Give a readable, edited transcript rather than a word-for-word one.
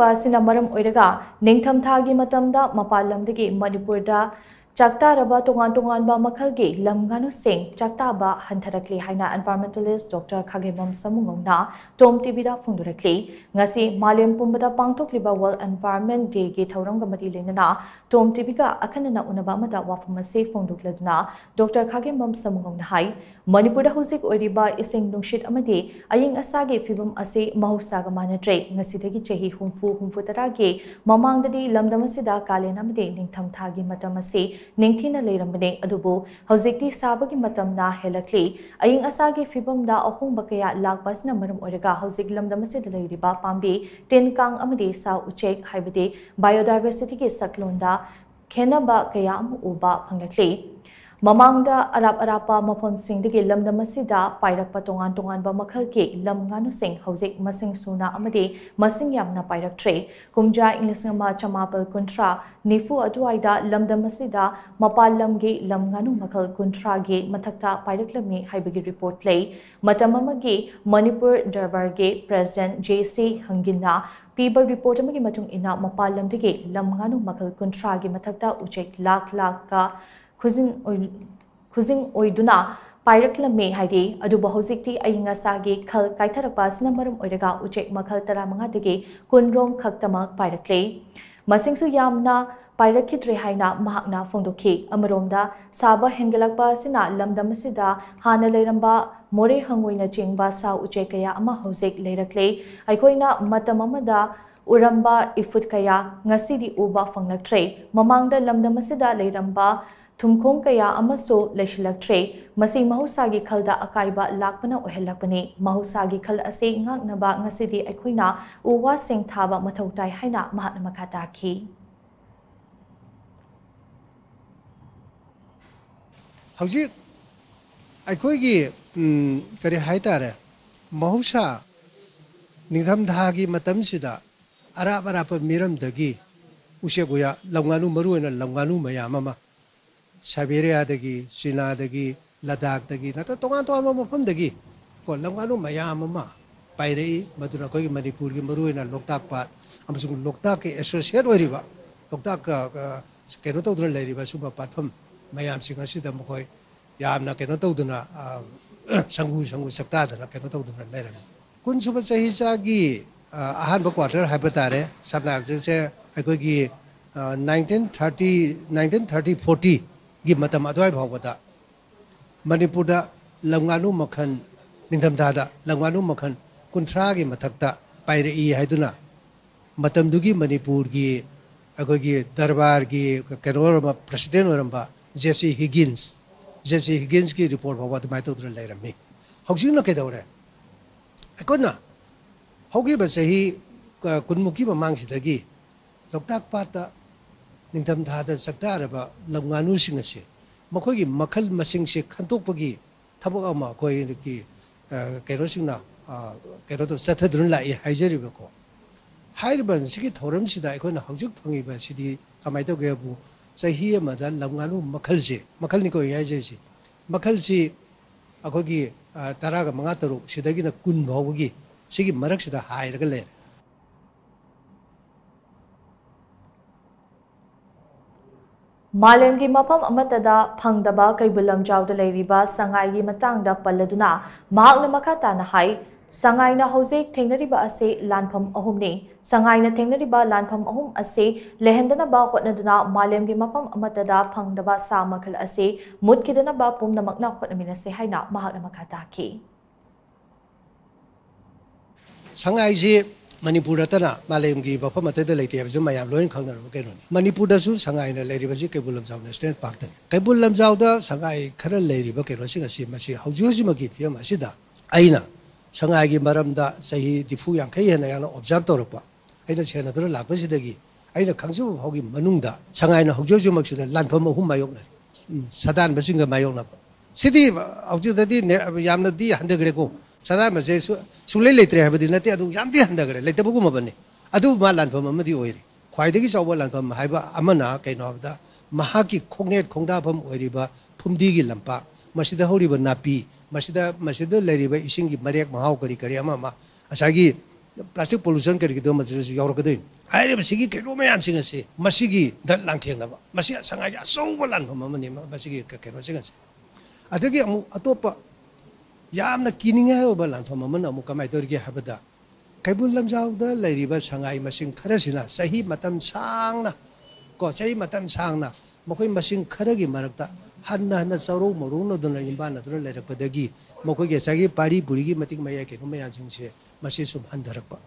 पासिना मरम ओइरगा निंगथम थागी मतमदा मपालमदगी मणिपुरदा चाक्तारबा तोंगान तोंगानबा मखलगी लमगानु सिंह चाक्ताबा हंथरकली हाइना एनवायरमेंटलिस्ट डॉक्टर खागेमम समुंगना टोम टीवीदा फोंदुरकली ngasi मालेम पुंबदा पांगथोकलिबा वर्ल्ड एनवायरमेंट डे गे थौरंग मरी लेना टोम टीवीगा अखनना उनबा मदा वाफम से फोंदुकलदना डॉक्टर खागेमम समुंगना हाई मणिपुरदा हुजिक ओइरिबा इसिंग नुंशित अमदि अयिंग असागे फिबम असे महौसागा मानत्रे ngasiदगी चही हुंफु तरागे ममांगददी लमदमसिदा कालेन अमदि निंगथम थागी मतम असे निंगथीना लेरमबने अदुबो हौजिकती साबगी मतमना हेलक्ली अयिंग असागे फिबमदा अहोंबा कया लाकपासना मरम ओइरगा हौजिक लमदमसिदा लेरिबा पाम्बी टेनकांग अमदि सा उचेक हाइबदे बायोडाइवर्सिटी के सकलोंदा खेनबा कया अमु उबा फंगलक्ली ममांगदा अरापा मफम सिंगदगी लमदमसिदा पाइरकपा तोंगान तोंगानबा मखलके लमगानु सिंग हौजिक मसिंग सुना अमदे मसिंग यामना पाइरक्ट्रे कुमजा इंग्लिसंगमा चमापल कुंट्रा निफु अदुआइदा लमदमसिदा मपाल लमगे लमगानु मखल कुंट्रागे मथक्ता पाइरक्लमी हाइबगी रिपोर्ट ले मतममगे मणिपुर दरबारगे प्रेसिडेंट जेसी हंगिना पीबर रिपोर्ट अमगी मतुंग इना मपाल लमदगे लमगानु मखल कुंट्रागे मथक्ता उचेक लाख का खुजिंग ओइदुना पाइरक्लमे हाइदे अदुबो हौजिकती अयिंग असागे खल काइथरपासना मरम ओइरगा उचेक मखल 15 कुनरोम खक्तमक पाइरक्ले मसिंगसु यामना पाइरखिद्रे हाइना महाकना फोंदोखी अमरोमदा साबा हेंगलकपासिना लमदमसिदा हाना लेरंबा मोरे हंगोइना चिंगबा सा उचेक कया अमा हौजिक लेरक्ले अइखोइना मतममदा उरंबा इफुट कया ngasiदी उबा फंगलक्ट्रे ममांगदा लमदमसिदा लेरंबा थुमखोंग कया अमसो लेशिलक्ट्रे मसी महौसागी खलदा अकाइबा लाकपना ओहेलकपने महौसागी खल असे ngaknaba ngasidi अखोइना उवा सिंग थाबा मथौताई हाइना महात्मा मखाता की हौजी अखोइगी करि हाइतारे महौसा निंगथम धागी मतमसिदा अराब अराब मिरमदगी उसेगोया लंगानु मरुएना लंगानु मयाममा साइबेरिया दगी चीना दगी लद्दाख दगी नत तोंगान तोंगान मफमदगी को लंगानु मयाम अमा पाइरई मदुना कोई मणिपुर की मरुएना लोकताक पाट अमसुंग लोकताक के एसोसिएट ओइरिबा लोकताक केनो तौदुना लेरिबा सुबा पाटफम मयाम सिंग असिदा मखोय यामना केनो तौदुना संगु सक्तादना केनो तौदुना लेरनि कुनसुबा चहिसागी अहानबा क्वार्टर हाइबा तारे सबना से अखोगी 1930-40 गी मतम अदवाई भावदा मणिपुरदा लंगानु मखन निंथमदादा लंगानु मखन कुंथ्रा गी मथक्ता पाइरई हाइदुना मतमदुगी मणिपुर गी अखोगी दरबार गी केरोरमा प्रेसिडेंट ओरंबा जेसी हिगिंस की रिपोर्ट भाव अदमाय तौदुना लेरमी हौजिंगना केदौरे अकोना हौगी बसही कुनमुकी ममांगसिदगी लोकताक पाता निंथम थादा सक्तारबा लमगानु सिंगसे मखोगी मखल मसिंग से खंतोकपगी थबक अमा कोइकी केरो सिंगना केरो तो सथद्रुन लाई हाइजरिबको हाइरबन सिगी थौरम सिदा अखोना हौजिक फंगिबा सिदी कमाय तोगेबु सही अमदा लमगानु मखल निको याइजेसी मखल सि अखोगी 15 तरुक सिदगिना कुन भावगी सिगी मरक सिदा हाइरगा ले मालेम की मफम अमतदा फंगदबा कैबुल लमजाउदा लेरिबा संगाई मतंगदा पल्लदुना महाकना मखाताना हाई संगाईना हौजिक थेंगनरिबा असे लानफम अहुमने संगाईना थेंगनरिबा लानफम अहुम असे लेहंदनबा होटनदुना मालेम की मफम अमतदा फंगदबा सा मखल असे मुदकिदनबा पुमनमकना होटनमिनसे हाइना महाकना मखाता की संगाई जी मणिपुर तना मालेम की मफम अतदा लेते हबजु मयाम लोइन खंगनरबो केनोनी मणिपुरदसु संगाईना लेरिबसि कैबुल लमजाउ नेशनल पार्क तन कैबुल लमजाउदा संगाई खरा लेरिबा केनोसिंग असि मसि हौजुजिमगी फियम असिदा आइना संगाई मरमदा सही दिफु यांखै हेना याना ऑब्जर्व तौरपा आइना सेनादर लाकपसिदगी आइना खंजु हौगी मनुंगदा संगाईना हौजुजुमक्सिदा लानफम अहुम मायोगना सदान बसिंग मायोगना सिदी हौजुददी यामनदी हंदगरेको सदा मसे सुले लेत्रे हबदी नते अदु यामदी हंदगरे लेतबगु मबनी अदु मा लानफम अमदी ओइरी ख्वाइदगी चावबा लानफम हाइबा अमना कैनो हबदा महाकी खोंगनेट खोंगदाफम ओइरिबा फुमदीगी लंपा मसिदा होरिबा नापी मसिदा लेरिबा इसिंगी मरेक महाव करी अमा असागी प्लास्टिक पोल्यूशन करीगदो मजलिस यौरकदे हाइरे बसिगी केनो मयाम सिंगसे मसिगी दत लांथेंगनबा मसि संगाई असौब लानफम अमनि मसिगी केनो सिंगसे अदगी अमु अतोपा यामना किनिंगे होबा लांथम अमन अमु कमाय तोरगे हबदा कैबुल लमजाउदा लैरिबा संगाई मसिंग खरसिना सही मतम सांगना को सही मतम सांगना मखोय मसिंग खरगी मरकता हन्ना हन्ना चौरो मरुनो दन इम्बान दन लेरकपदगी मखोय गेसागी पारी बुरीगी मतिक मया केनो मयाम सिंगसे मसि सुम हंधरकपा